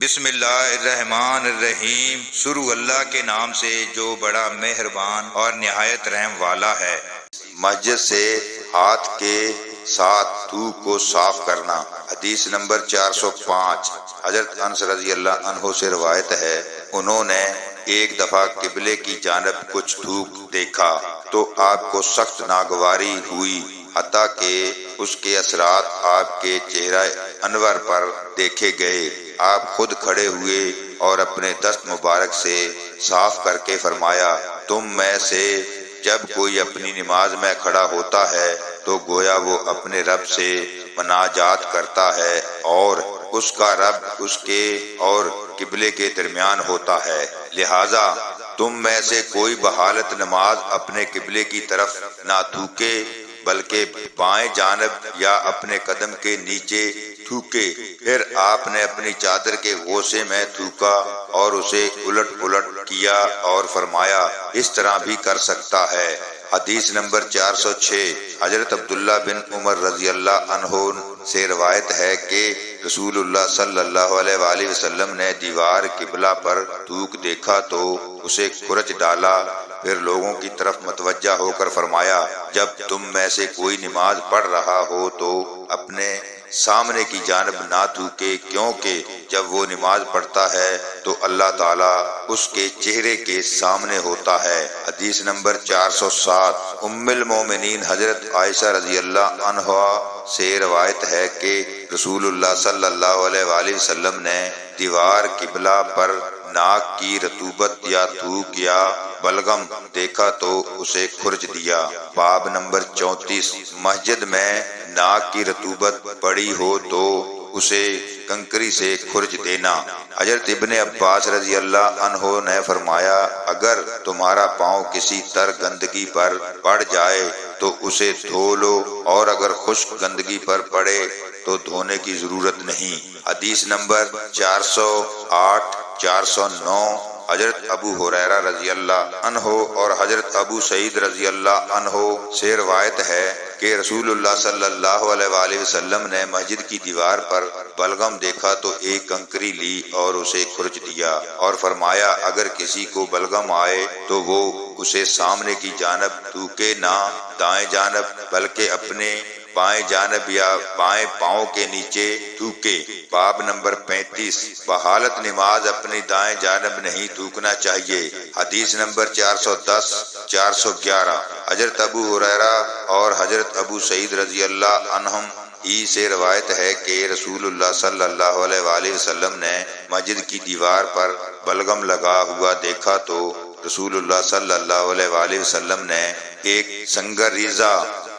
بسم اللہ الرحمن الرحیم، شروع اللہ کے نام سے جو بڑا مہربان اور نہایت رحم والا ہے۔ مسجد سے ہاتھ کے ساتھ تھوک کو صاف کرنا۔ حدیث نمبر 405، حضرت انس رضی اللہ عنہ سے روایت ہے، انہوں نے ایک دفعہ قبلے کی جانب کچھ تھوک دیکھا تو آپ کو سخت ناگواری ہوئی، حتیٰ کہ اس کے اثرات آپ کے چہرہ انور پر دیکھے گئے۔ آپ خود کھڑے ہوئے اور اپنے دست مبارک سے صاف کر کے فرمایا، تم میں سے جب کوئی اپنی نماز میں کھڑا ہوتا ہے تو گویا وہ اپنے رب سے مناجات کرتا ہے اور اس کا رب اس کے اور قبلے کے درمیان ہوتا ہے، لہذا تم میں سے کوئی بحالت نماز اپنے قبلے کی طرف نہ تھوکے بلکہ بائیں جانب یا اپنے قدم کے نیچے تھوکے۔ پھر آپ نے اپنی چادر کے گوشے میں تھوکا اور اسے الٹ پلٹ کیا اور فرمایا، اس طرح بھی کر سکتا ہے۔ حدیث نمبر 406، حضرت عبداللہ بن عمر رضی اللہ عنہ سے روایت ہے کہ رسول اللہ صلی اللہ علیہ وآلہ وسلم نے دیوار قبلہ پر تھوک دیکھا تو اسے کھرچ ڈالا، پھر لوگوں کی طرف متوجہ ہو کر فرمایا، جب تم میں سے کوئی نماز پڑھ رہا ہو تو اپنے سامنے کی جانب نہ تھوکے، کیونکہ جب وہ نماز پڑھتا ہے تو اللہ تعالیٰ اس کے چہرے کے سامنے ہوتا ہے۔ حدیث نمبر 407، ام المومنین حضرت عائشہ رضی اللہ عنہا سے روایت ہے کہ رسول اللہ صلی اللہ علیہ وآلہ وسلم نے دیوار قبلہ پر ناک کی رطوبت یا تھوک یا بلغم دیکھا تو اسے کھرچ دیا۔ باب نمبر 34، مسجد میں ناک کی رطوبت پڑی ہو تو اسے کنکری سے کھرچ دینا۔ حضرت ابن عباس رضی اللہ عنہ نے فرمایا، اگر تمہارا پاؤں کسی تر گندگی پر پڑ جائے تو اسے دھو لو، اور اگر خشک گندگی پر پڑے تو دھونے کی ضرورت نہیں۔ حدیث نمبر 408، 409، حضرت ابو ہریرہ رضی اللہ عنہ اور حضرت ابو سعید رضی اللہ عنہ سے روایت ہے کہ رسول اللہ صلی اللہ علیہ وآلہ وسلم نے مسجد کی دیوار پر بلغم دیکھا تو ایک کنکری لی اور اسے کھرچ دیا اور فرمایا، اگر کسی کو بلغم آئے تو وہ اسے سامنے کی جانب تھوکے، نہ دائیں جانب بلکہ اپنے بائیں جانب یا بائیں پاؤں کے نیچے تھوکے۔ باب نمبر 35، بحالت نماز اپنی دائیں جانب نہیں تھوکنا چاہیے۔ حدیث نمبر 410، 411، حضرت ابو ہریرہ اور حضرت ابو سعید رضی اللہ عنہم ہی سے روایت ہے کہ رسول اللہ صلی اللہ علیہ وآلہ وسلم نے مسجد کی دیوار پر بلغم لگا ہوا دیکھا تو رسول اللہ صلی اللہ علیہ وآلہ وسلم نے ایک سنگر ریزہ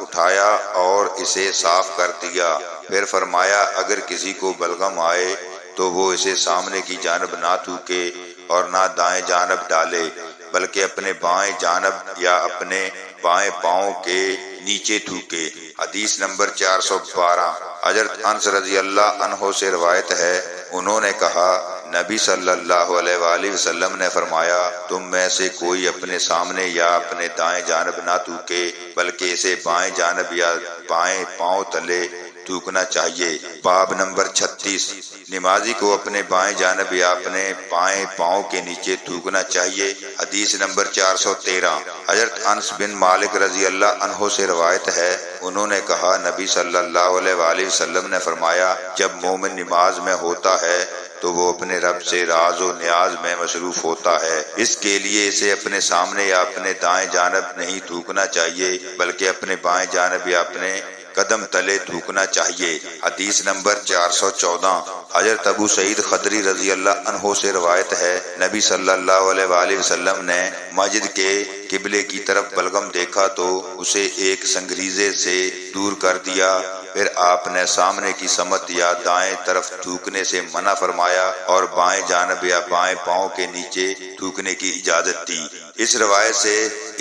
اٹھایا اور اسے صاف کر دیا، پھر فرمایا، اگر کسی کو بلغم آئے تو وہ اسے سامنے کی جانب نہ تھوکے اور نہ دائیں جانب ڈالے بلکہ اپنے بائیں جانب یا اپنے بائیں پاؤں کے نیچے تھوکے۔ حدیث نمبر 412، حضرت انس رضی اللہ عنہ سے روایت ہے، انہوں نے کہا، نبی صلی اللہ علیہ وآلہ وسلم نے فرمایا، تم میں سے کوئی اپنے سامنے یا اپنے دائیں جانب نہ تھوکے بلکہ اسے بائیں جانب یا بائیں پاؤں تلے تھوکنا چاہیے۔ باب نمبر 36، نمازی کو اپنے بائیں جانب یا اپنے بائیں پاؤں کے نیچے تھوکنا چاہیے۔ حدیث نمبر 413، حضرت انس بن مالک رضی اللہ عنہ سے روایت ہے، انہوں نے کہا، نبی صلی اللہ علیہ وآلہ وسلم نے فرمایا، جب مومن نماز میں ہوتا ہے تو وہ اپنے رب سے راز و نیاز میں مصروف ہوتا ہے، اس کے لیے اسے اپنے سامنے یا اپنے دائیں جانب نہیں تھوکنا چاہیے بلکہ اپنے بائیں جانب یا اپنے قدم تلے تھوکنا چاہیے۔ حدیث نمبر 414، حضرت ابو سعید خدری رضی اللہ عنہ سے روایت ہے، نبی صلی اللہ علیہ وآلہ وسلم نے مسجد کے قبلے کی طرف بلغم دیکھا تو اسے ایک سنگریزے سے دور کر دیا، پھر آپ نے سامنے کی سمت یا دائیں طرف تھوکنے سے منع فرمایا اور بائیں جانب یا بائیں پاؤں کے نیچے تھوکنے کی اجازت دی۔ اس روایت سے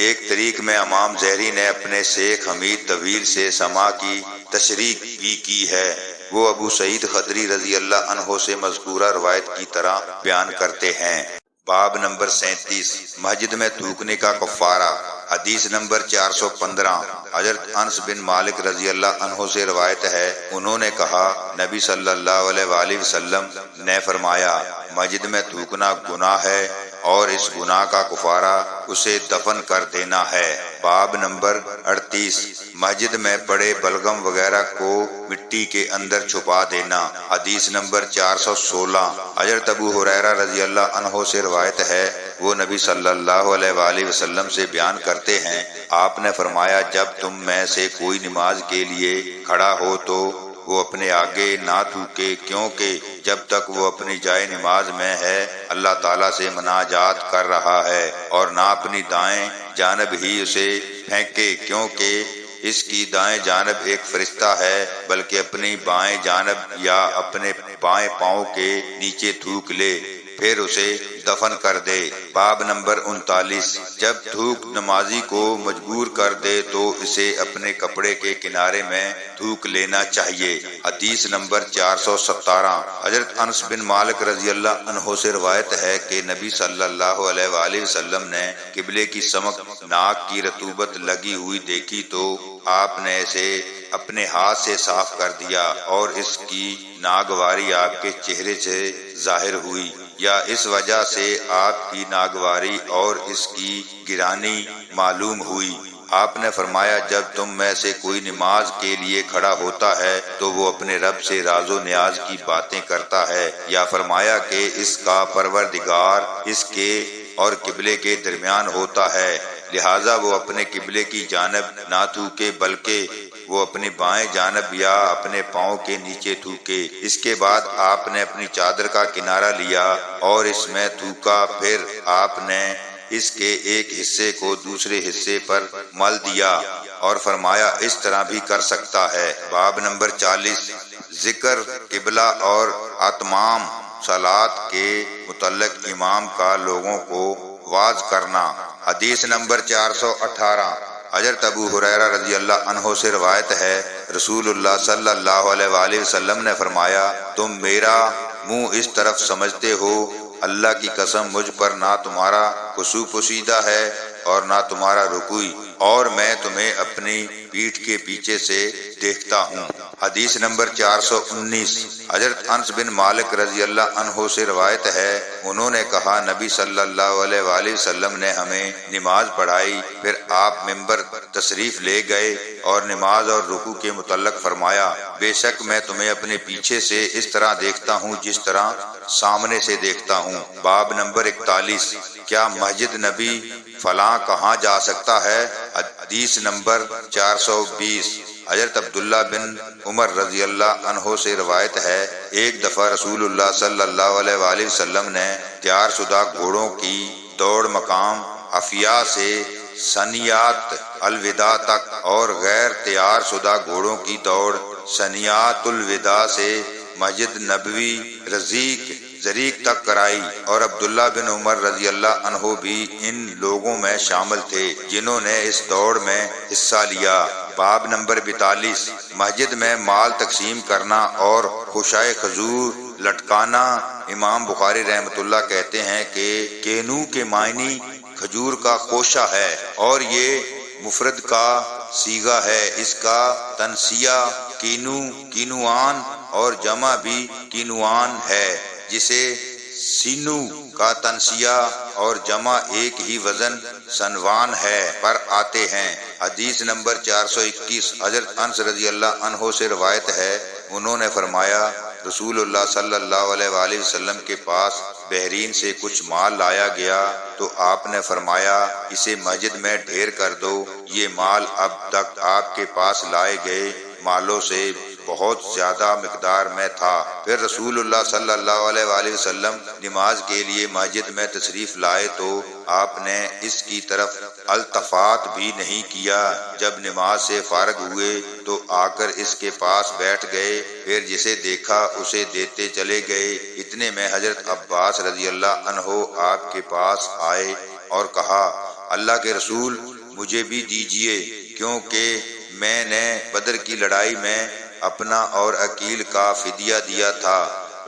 ایک طریق میں امام زہری نے اپنے شیخ حمید طویل سے سماع کی تشریح بھی کی ہے، وہ ابو سعید خدری رضی اللہ عنہ سے مذکورہ روایت کی طرح بیان کرتے ہیں۔ باب نمبر 37 مسجد میں تھوکنے کا کفارہ۔ حدیث نمبر 415 حضرت انس بن مالک رضی اللہ عنہ سے روایت ہے، انہوں نے کہا نبی صلی اللہ علیہ وآلہ وسلم نے فرمایا مسجد میں تھوکنا گناہ ہے اور اس گناہ کا کفارہ اسے دفن کر دینا ہے۔ باب نمبر 38 مسجد میں پڑے بلغم وغیرہ کو مٹی کے اندر چھپا دینا۔ حدیث نمبر 416 حضرت ابو ہریرہ رضی اللہ عنہ سے روایت ہے، وہ نبی صلی اللہ علیہ وآلہ وسلم سے بیان کرتے ہیں، آپ نے فرمایا جب تم میں سے کوئی نماز کے لیے کھڑا ہو تو وہ اپنے آگے نہ تھوکے، کیونکہ جب تک وہ اپنی جائے نماز میں ہے اللہ تعالیٰ سے مناجات کر رہا ہے، اور نہ اپنی دائیں جانب ہی اسے پھینکے، کیونکہ اس کی دائیں جانب ایک فرشتہ ہے، بلکہ اپنی بائیں جانب یا اپنے بائیں پاؤں کے نیچے تھوک لے، پھر اسے دفن کر دے۔ باب نمبر 39 جب تھوک نمازی کو مجبور کر دے تو اسے اپنے کپڑے کے کنارے میں تھوک لینا چاہیے۔ حدیث نمبر 417 حضرت انس بن مالک رضی اللہ عنہ سے روایت ہے کہ نبی صلی اللہ علیہ وآلہ وسلم نے قبلے کی سمت ناک کی رطوبت لگی ہوئی دیکھی تو آپ نے اسے اپنے ہاتھ سے صاف کر دیا، اور اس کی ناگواری آپ کے چہرے سے ظاہر ہوئی، یا اس وجہ سے آپ کی ناگواری اور اس کی گرانی معلوم ہوئی۔ آپ نے فرمایا جب تم میں سے کوئی نماز کے لیے کھڑا ہوتا ہے تو وہ اپنے رب سے راز و نیاز کی باتیں کرتا ہے، یا فرمایا کہ اس کا پروردگار اس کے اور قبلے کے درمیان ہوتا ہے، لہٰذا وہ اپنے قبلے کی جانب نہ تھوکے بلکہ وہ اپنی بائیں جانب یا اپنے پاؤں کے نیچے تھوکے۔ اس کے بعد آپ نے اپنی چادر کا کنارہ لیا اور اس میں تھوکا، پھر آپ نے اس کے ایک حصے کو دوسرے حصے پر مل دیا اور فرمایا اس طرح بھی کر سکتا ہے۔ باب نمبر 40 ذکر قبلہ اور اتمام صلات کے متعلق امام کا لوگوں کو واعظ کرنا۔ حدیث نمبر 418 حضرت ابو ہریرہ رضی اللہ عنہ سے روایت ہے، رسول اللہ صلی اللہ علیہ وآلہ وسلم نے فرمایا تم میرا منہ اس طرف سمجھتے ہو، اللہ کی قسم مجھ پر نہ تمہارا خشوع پوشیدہ ہے اور نہ تمہارا رکوع، اور میں تمہیں اپنی پیٹھ کے پیچھے سے دیکھتا ہوں۔ حدیث نمبر 419 حضرت انس بن مالک رضی اللہ عنہ سے روایت ہے، انہوں نے کہا نبی صلی اللہ علیہ وآلہ وسلم نے ہمیں نماز پڑھائی، پھر آپ ممبر تشریف لے گئے اور نماز اور رکوع کے متعلق فرمایا بے شک میں تمہیں اپنے پیچھے سے اس طرح دیکھتا ہوں جس طرح سامنے سے دیکھتا ہوں۔ باب نمبر 41 کیا مسجد نبی فلاں کہاں جا سکتا ہے؟ حدیث نمبر 420 حضرت عبداللہ بن عمر رضی اللہ عنہ سے روایت ہے، ایک دفعہ رسول اللہ صلی اللہ علیہ وآلہ وسلم نے تیار شدہ گھوڑوں کی دوڑ مقام افیا سے ثنیات الوداع تک اور غیر تیار شدہ گھوڑوں کی دوڑ ثنیات الوداع سے مسجد نبوی زریق تک کرائی، اور عبداللہ بن عمر رضی اللہ عنہ بھی ان لوگوں میں شامل تھے جنہوں نے اس دوڑ میں حصہ لیا۔ باب نمبر 42 مسجد میں مال تقسیم کرنا اور خوشائے کھجور لٹکانا۔ امام بخاری رحمۃ اللہ کہتے ہیں کہ کینو کے معنی کھجور کا خوشہ ہے، اور یہ مفرد کا صیغہ ہے، اس کا تنسیہ کینوان اور جمع بھی کینوان ہے، جسے سینو کا تنسیہ اور جمع ایک ہی وزن سنوان ہے پر آتے ہیں۔ حدیث نمبر 421 حضرت انس رضی اللہ عنہ سے روایت ہے، انہوں نے فرمایا رسول اللہ صلی اللہ علیہ وآلہ وسلم کے پاس بحرین سے کچھ مال لایا گیا تو آپ نے فرمایا اسے مسجد میں ڈھیر کر دو، یہ مال اب تک آپ کے پاس لائے گئے مالوں سے بہت زیادہ مقدار میں تھا۔ پھر رسول اللہ صلی اللہ علیہ وآلہ وسلم نماز کے لیے مسجد میں تشریف لائے تو آپ نے اس کی طرف التفات بھی نہیں کیا۔ جب نماز سے فارغ ہوئے تو آ کر اس کے پاس بیٹھ گئے، پھر جسے دیکھا اسے دیتے چلے گئے۔ اتنے میں حضرت عباس رضی اللہ عنہ آپ کے پاس آئے اور کہا اللہ کے رسول مجھے بھی دیجیے، کیونکہ میں نے بدر کی لڑائی میں اپنا اور عقیل کا فدیہ دیا تھا۔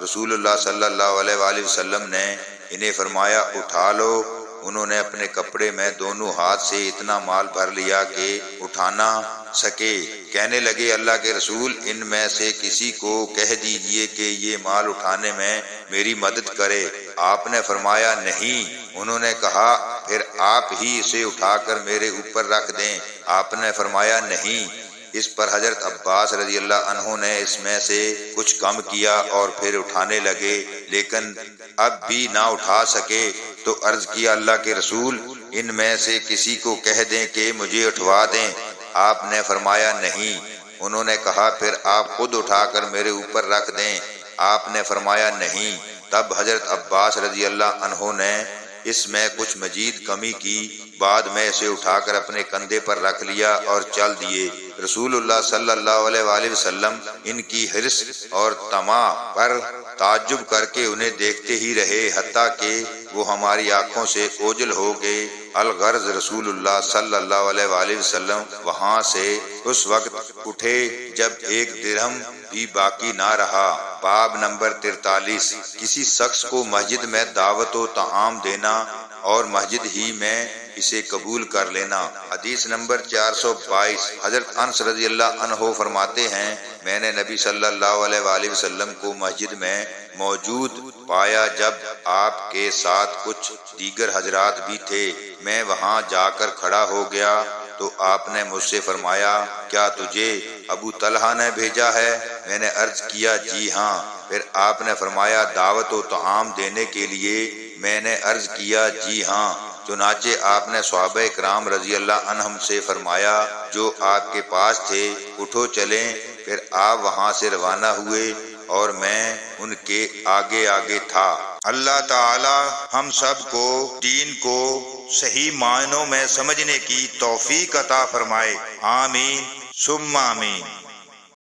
رسول اللہ صلی اللہ علیہ وآلہ وسلم نے انہیں فرمایا اٹھا لو۔ انہوں نے اپنے کپڑے میں دونوں ہاتھ سے اتنا مال بھر لیا کہ اٹھا نہ سکے۔ کہنے لگے اللہ کے رسول، ان میں سے کسی کو کہہ دیجئے کہ یہ مال اٹھانے میں میری مدد کرے۔ آپ نے فرمایا نہیں۔ انہوں نے کہا پھر آپ ہی اسے اٹھا کر میرے اوپر رکھ دیں۔ آپ نے فرمایا نہیں۔ اس پر حضرت عباس رضی اللہ عنہ نے اس میں سے کچھ کم کیا اور پھر اٹھانے لگے، لیکن اب بھی نہ اٹھا سکے تو عرض کیا اللہ کے رسول، ان میں سے کسی کو کہہ دیں کہ مجھے اٹھوا دیں۔ آپ نے فرمایا نہیں۔ انہوں نے کہا پھر آپ خود اٹھا کر میرے اوپر رکھ دیں۔ آپ نے فرمایا نہیں۔ تب حضرت عباس رضی اللہ عنہ نے اس میں کچھ مزید کمی کی، بعد میں اسے اٹھا کر اپنے کندھے پر رکھ لیا اور چل دیے۔ رسول اللہ صلی اللہ علیہ وآلہ وسلم ان کی حرص اور طمع پر تعجب کر کے انہیں دیکھتے ہی رہے، حتیٰ کہ وہ ہماری آنکھوں سے اوجھل ہو گئے۔ الغرض رسول اللہ صلی اللہ علیہ وآلہ وسلم وہاں سے اس وقت اٹھے جب ایک درہم بھی باقی نہ رہا۔ باب نمبر 43، کسی شخص کو مسجد میں دعوت و طعام دینا اور مسجد ہی میں اسے قبول کر لینا۔ حدیث نمبر 422، حضرت انس رضی اللہ عنہ فرماتے ہیں میں نے نبی صلی اللہ علیہ وآلہ وسلم کو مسجد میں موجود پایا جب آپ کے ساتھ کچھ دیگر حضرات بھی تھے۔ میں وہاں جا کر کھڑا ہو گیا تو آپ نے مجھ سے فرمایا کیا تجھے ابو طلحہ نے بھیجا ہے؟ میں نے عرض کیا جی ہاں۔ پھر آپ نے فرمایا دعوت و طعام دینے کے لیے؟ میں نے عرض کیا جی ہاں۔ چنانچہ آپ نے صحابہ کرام رضی اللہ عنہم سے فرمایا جو آپ کے پاس تھے اٹھو چلیں۔ پھر آپ وہاں سے روانہ ہوئے اور میں ان کے آگے آگے تھا۔ اللہ تعالی ہم سب کو دین کو صحیح معنوں میں سمجھنے کی توفیق عطا فرمائے، آمین ثم آمین۔